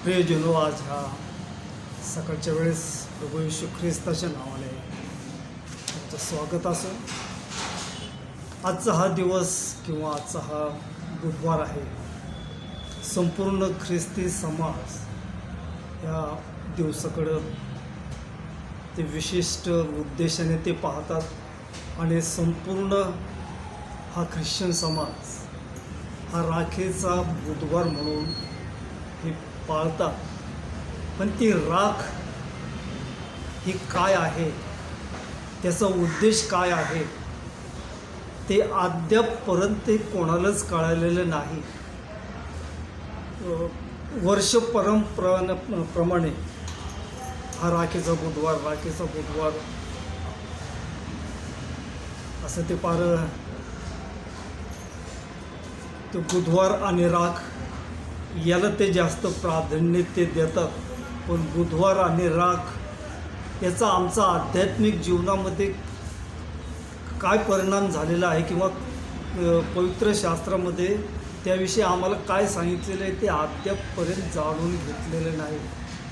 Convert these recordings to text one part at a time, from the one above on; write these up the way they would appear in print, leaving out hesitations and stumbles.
प्रियजनो, आज ह्या सकाळच्या वेळेस प्रभू येशू ख्रिस्ताच्या नावाने तुमचं स्वागत असो. आजचा हा दिवस किंवा आजचा हा बुधवार आहे. संपूर्ण ख्रिस्ती समाज या दिवसाकडं ते विशिष्ट उद्देशाने ते पाहतात आणि संपूर्ण हा ख्रिश्चन समाज हा राखेचा बुधवार म्हणून हे पाळतात. पण ती राख ही काय आहे, त्याचा उद्देश काय आहे, ते अद्यापपर्यंत ते कोणालाच कळलेलं नाही. वर्ष प्रमाणे हा राखेचा बुधवार असं ते पार तो बुधवार आणि राख याला ते जास्त प्राधान्य ते देतात. पण बुधवार आणि राख याचा आमचा आध्यात्मिक जीवनामध्ये काय परिणाम झालेला आहे किंवा पवित्र शास्त्रामध्ये त्याविषयी आम्हाला काय सांगितलेलं आहे ते अद्यापपर्यंत जाणून घेतलेलं नाही.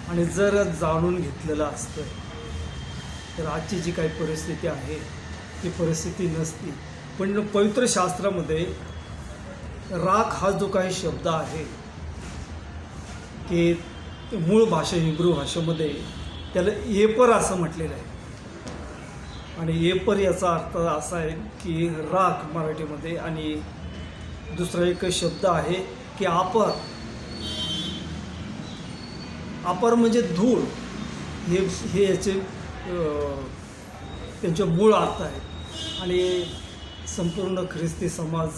आणि जर जाणून घेतलेलं असतं तर आजची जी काही परिस्थिती आहे ती परिस्थिती नसती. पण पवित्र शास्त्रामध्ये राख हा जो काही शब्द आहे की मूळ भाषा हिब्रू भाषेमध्ये त्याला एपर असं म्हटलेलं आहे. आणि एपर याचा अर्थ असा आहे की राख मराठीमध्ये, आणि दुसरा एक शब्द आहे की अपर म्हणजे धूळ. हे याचे त्यांचे मूळ अर्थ आहेत. आणि संपूर्ण ख्रिस्ती समाज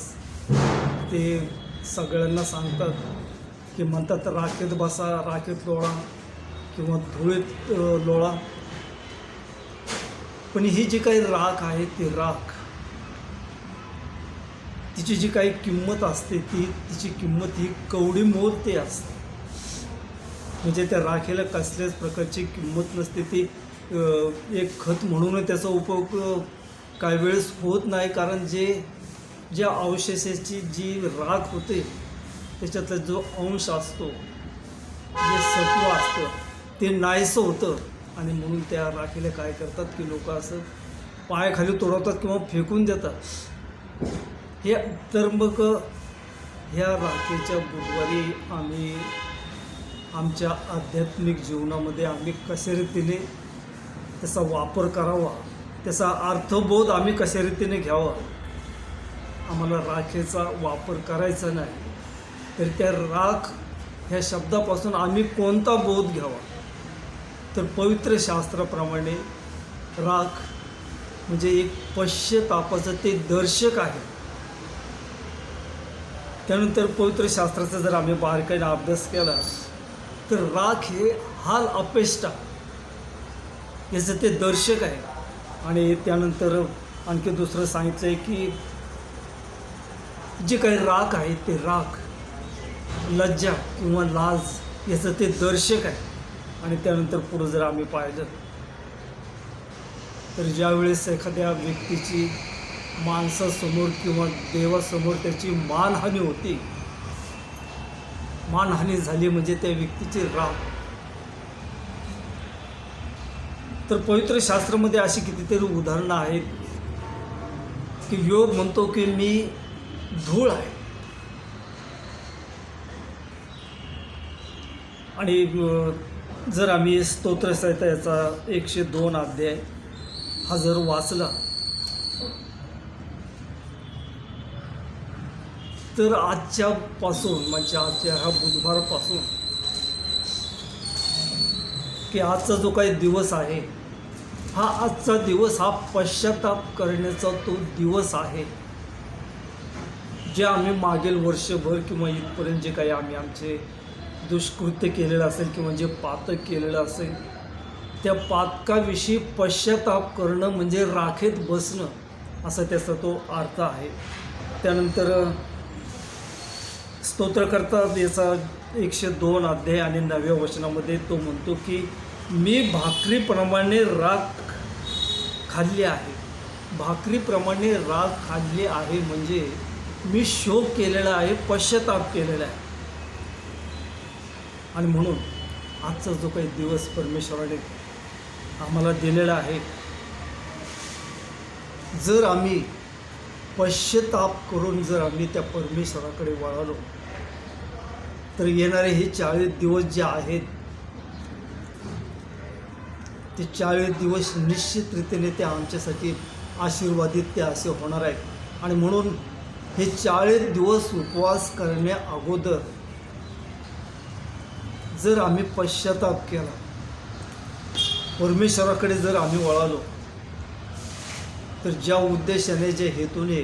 ते सगळ्यांना सांगतात की म्हणतात राखेत बसा, राखेत लोळा किंवा धुळीत लोळा. पण ही जी काही राख आहे ती राख तिची जी काही किंमत असते तिची किंमत ही कवडी मोलते असते. म्हणजे त्या राखेला कसल्याच प्रकारची किंमत नसते. ती एक खत म्हणून त्याचा उपयोग काही वेळेस होत नाही, कारण ज्या अवशेषाची जी राख होते त्याच्यातला जो अंश असतो, जे सत्व असतं ते नाहीसं होतं. आणि म्हणून त्या राखेला काय करतात की लोक असं पायाखाली तोडवतात किंवा फेकून देतात. हे तर मग ह्या राखेच्या बुधवारी आम्ही आमच्या आध्यात्मिक जीवनामध्ये आम्ही कशा रीतीने त्याचा वापर करावा, त्याचा अर्थबोध आम्ही कशा रीतीने घ्यावा. आम्हाला राखेचा वापर करायचा नाही, तर त्या राख ह्या शब्दापासून आम्ही कोणता बोध घ्यावा. तर पवित्र शास्त्राप्रमाणे राख म्हणजे एक पश्चातापाचं ते दर्शक आहे. त्यानंतर पवित्र शास्त्राचा जर आम्ही बारकाईने अभ्यास केला तर राख हे हाल अपेष्टा याचं ते दर्शक आहे. आणि त्यानंतर आणखी दुसरं सांगितलं आहे की जे काही राख आहे ते राख लज्जा किंवा लाज याचं ते दर्शक आहे. आणि त्यानंतर पुढं जर आम्ही पाहिलं तर ज्यावेळेस एखाद्या व्यक्तीची माणसासमोर किंवा देवासमोर त्याची मानहानी होती, मानहानी झाली म्हणजे त्या व्यक्तीची राख. तर पवित्र शास्त्रामध्ये अशी कितीतरी उदाहरणं आहेत की योग म्हणतो की मी धूळ आहे. आणि जर आम्ही स्तोत्रसंहिता याचा 102 अध्याय हा जर वाचला तर आजच्यापासून म्हणजे आजच्या ह्या बुधवारपासून की आजचा जो काही दिवस आहे हा आजचा दिवस हा पश्चाताप करण्याचा तो दिवस आहे. जे आम्ही मागील वर्षभर किंवा इथपर्यंत जे काही आम्ही आमचे दुष्कृत्य केलेलं असेल किंवा जे पातक केलेलं असेल त्या पातकाविषयी पश्चाताप करणं म्हणजे राखेत बसणं असा त्याचा तो अर्थ आहे. त्यानंतर स्तोत्रकर्ता याचा 102 अध्याय आणि 9व्या वचनामध्ये तो म्हणतो की मी भाकरीप्रमाणे राख खाल्ली आहे. भाकरीप्रमाणे राख खाल्ली आहे म्हणजे मी शोक केलेला आहे, पश्चाताप केलेला आहे. आणि म्हणून आजचा जो काही दिवस परमेश्वराने आम्हाला दिलेला आहे, जर आम्ही पश्चाताप करून जर आम्ही त्या परमेश्वराकडे वळालो तर येणारे हे 40 दिवस जे आहेत ते 40 दिवस निश्चित रीतीने ते आमच्यासाठी आशीर्वादित ते असे होणार आहेत. आणि म्हणून हे 40 दिवस उपवास करण्या अगोदर जर आम्ही पश्चाताप केला, परमेश्वराकडे जर आम्ही वळालो, तर ज्या उद्देशाने जे हेतूने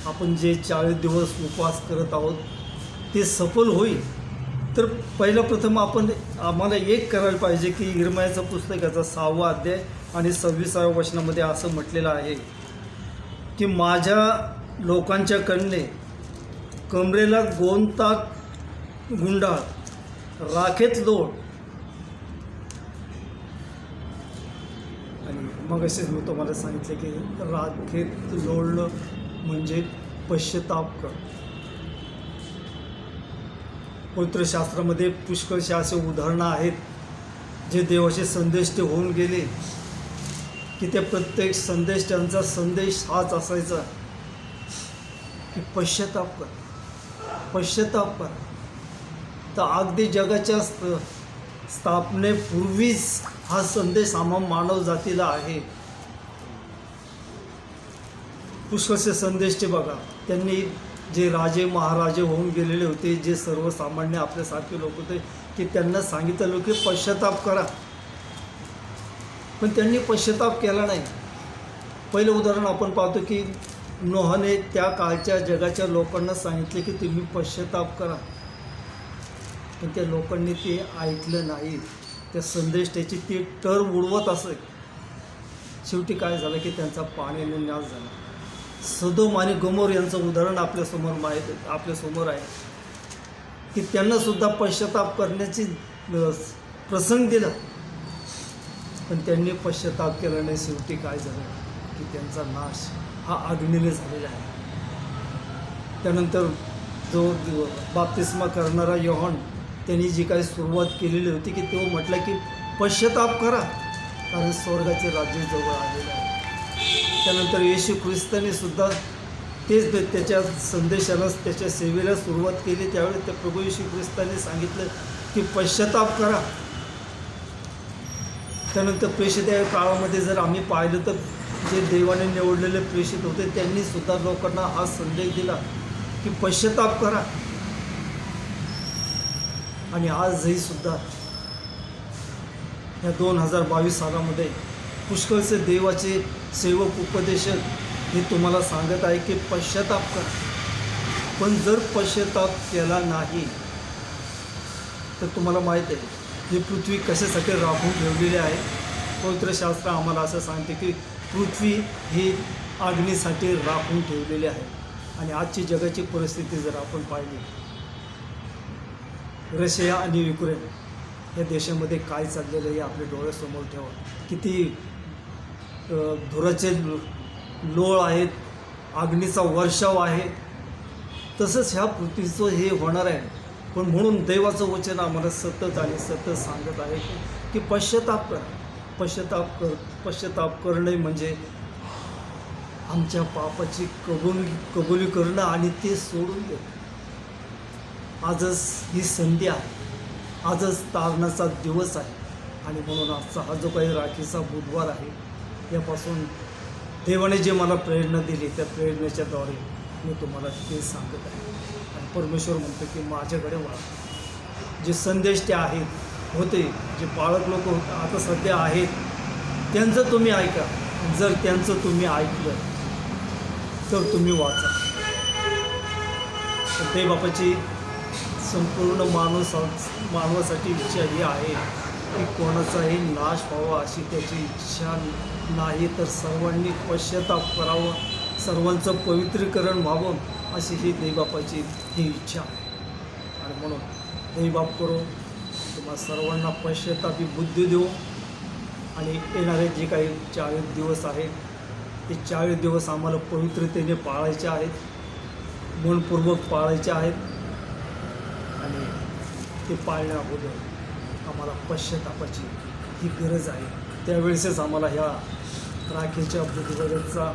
आपण जे 40 दिवस उपवास करत आहोत ते सफल होईल. तर पहिलं प्रथम आम्हाला एक करायला पाहिजे की इर्मयाचं पुस्तकाचा 6वा अध्याय आणि 26व्या वचनामध्ये असं म्हटलेलं आहे की माझ्या लोकांच्या कन्ये कमरेला गोंताक गुंडाळ, राखेत लोट. आणि मग असेच मी तुम्हाला सांगितले की राखेत लोळणं म्हणजे पश्चाताप कर. पवित्र शास्त्रामध्ये पुष्कळसे असे उदाहरणं आहेत जे देवाचे संदेष्टे होऊन गेले की त्या प्रत्येक संदेष्टांचा संदेश हाच असायचा की पश्चाताप कर, पश्चाताप कर. तर अगदी जगाच्या स्थापनेपूर्वीच हा संदेश आम्हा मानव जातीला आहे. पुष्कळसे संदेष्टे बघा, त्यांनी जे राजे महाराजे होऊन गेलेले होते, जे सर्वसामान्य आपल्यासारखे लोक होते, की त्यांना सांगितलं की पश्चाताप करा, पण त्यांनी पश्चाताप केला नाही. पहिलं उदाहरण आपण पाहतो की नोहाने त्या काळच्या जगाच्या लोकांना सांगितले की तुम्ही पश्चाताप करा, पण त्या लोकांनी ते ऐकलं नाही. त्या संदेशाची ती टर उडवत असे. शेवटी काय झालं की त्यांचा पाण्याने नाश झाला. सदोम आणि गमोर यांचं उदाहरण आपल्यासमोर आहे की त्यांना सुद्धा पश्चाताप करण्याची प्रसंग दिला, पण त्यांनी पश्चाताप केला नाही. शेवटी काय झालं की त्यांचा नाश हा अग्नीने झालेला आहे. त्यानंतर जो बाप्तिस्मा करणारा योहान त्यांनी जी काही सुरुवात केलेली होती की तो म्हटलं की पश्चाताप करा, कारण स्वर्गाचे राज्य जवळ आलेलं आहे. त्यानंतर येशू ख्रिस्ताने सुद्धा तेच त्याच्या संदेशाला, त्याच्या सेवेला सुरुवात केली. त्यावेळी त्या प्रभू येशू ख्रिस्ताने सांगितलं की पश्चाताप करा. त्यानंतर प्रेषित या काळामध्ये जर आम्ही पाहिलं तर जे देवाने निवडलेले प्रेषित होते त्यांनी सुद्धा लोकांना हा संदेश दिला की पश्चाताप करा. आणि आजही सुद्धा या 2022 सालामध्ये पुष्कळसे देवाचे सेवक उपदेशक हे तुम्हाला सांगत आहे की पश्चाताप करा. पण जर पश्चाताप केला नाही तर तुम्हाला माहीत आहे ही पृथ्वी कशासाठी राखून ठेवलेली आहे. पवित्र शास्त्र आम्हाला असं सांगते की पृथ्वी ही अग्नीसाठी राखून ठेवलेली आहे. आणि आजची जगाची परिस्थिती जर आपण पाहिली, रशिया आणि युक्रेन या देशामध्ये काय चाललेलं आहे आपल्या डोळ्यासमोर ठेवा. किती धुराचे लोळ आहेत, अग्नीचा वर्षाव आहे. तसंच ह्या पृथ्वीचं हे होणार आहे. पण म्हणून देवाचं वचन आम्हाला सतत आणि सतत सांगत आहे की पश्चाताप करा. पश्चाताप करणे म्हणजे आमच्या पापाची कबुली करणं आणि ते सोडून देणं. आजच ही संधी आहे, आजच तारणाचा दिवस आहे. आणि म्हणून आजचा हा जो काही राखीचा बुधवार आहे, यापासून देवाने जे मला प्रेरणा दिली त्या प्रेरणेच्याद्वारे मी तुम्हाला ते सांगत आहे. आणि परमेश्वर म्हणतो की माझ्याकडे वळा. जे संदेश ते आहेत होते, जे पाळक लोक आता सध्या आहेत, त्यांचं तुम्ही ऐका. जर त्यांचं तुम्ही ऐकलं तर तुम्ही वाचा. तर ते बापाची संपूर्ण मानवासाठी इच्छा ही आहे की कोणाचाही नाश व्हावा अशी त्याची इच्छा नाही, तर सर्वांनी पश्चाताप करावं, सर्वांचं पवित्रीकरण व्हावं अशी ही देवबापाची ही इच्छा आहे. आणि म्हणून देवबाप करो तुम्हा सर्वांना पश्चातापी बुद्धी देऊ. आणि येणारे जे काही 40 दिवस आहेत ते 40 दिवस आम्हाला पवित्रतेने पाळायचे आहेत, मनपूर्वक पाळायचे आहेत. आणि ते पाळण्या अगोदर आम्हाला पश्चातापाची ही गरज आहे. त्यावेळेसच आम्हाला ह्या राखेच्या बुधगरजचा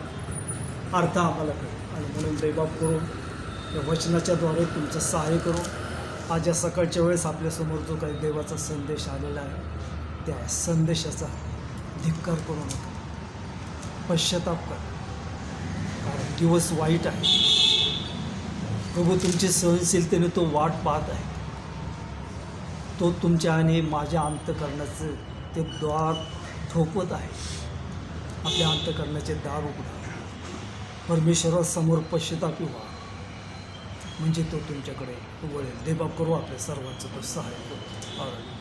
अर्थ आम्हाला कळेल. आणि म्हणून दैबाप करू या वचनाच्याद्वारे तुमचं सहाय्य करू. आज या सकाळच्या वेळेस आपल्यासमोर जो काही देवाचा संदेश आलेला आहे त्या संदेशाचा धिक्कार करू नका, पश्चाताप करा, कारण दिवस वाईट आहे. प्रभू तुमची सहनशीलतेने तो वाट पाहत आहे. तो तुमच्या आणि माझ्या अंतःकरणाचं ते द्वार ठोकवत आहे. आपल्या अंतःकरणाचे दार उघडा, परमेश्वरासमोर पश्चातापी व्हा, म्हणजे तो तुमच्याकडे वळेल. देवबाप करू आपल्या सर्वांचं तो सहाय्य करू.